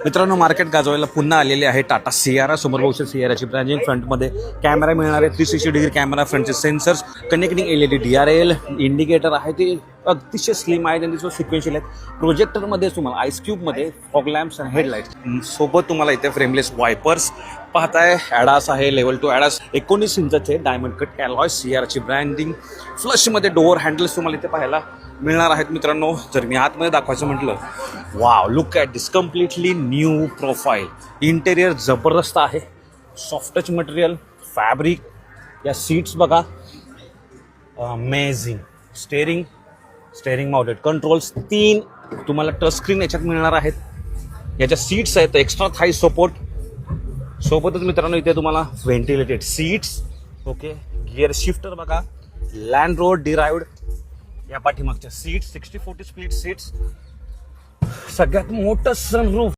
मित्रांनो, मार्केट गाजवायला पुन्हा आलेले आहे टाटा सियारा. समोर बघू शकता सियाराची ब्रँडिंग. फ्रंटमध्ये कॅमेरा मिळणार आहे, 360 डिग्री कॅमेरा, फ्रंटचे sensors, connecting LED DRL indicator आहे ते अतिशय स्लिम आहे. त्यांनी सिक्वेन्शियल आहेत. प्रोजेक्टरमध्ये तुम्हाला आईस क्यूबमध्ये फॉग लॅम्प्स आणि हेडलाईट्स सोबत तुम्हाला इथे फ्रेमलेस वायपर्स पाहताय. ॲडास आहे, लेवल 2 ॲडास, 19 इंचाचे डायमंड कट अलॉय, सियाराची ब्रँडिंग. फ्लशमध्ये डोअर हँडल्स तुम्हाला इथे पाहायला मिळणार आहेत. मित्रांनो, जर मी आतमध्ये दाखवायचं म्हटलं, wow, look at this completely new profile. Interior जबरदस्त आहे, सॉफ्ट टच मटेरियल, फॅब्रिक. या सीट्स बघा, अमेझिंग. स्टेअरिंग माउंटेड कंट्रोल्स, 3 तुम्हाला टच स्क्रीन याच्यात मिळणार आहेत. याच्या सीट्स आहेत, एक्स्ट्रा थाई सपोर्ट. सोबतच मित्रांनो इथे तुम्हाला ventilated seats. Okay, gear shifter बघा, लँड रोड डिराइव्ड. या पाठीमागच्या सीट्स 60-40 स्प्लिट सीट्स. सगळ्यात मोठं सनरूफ.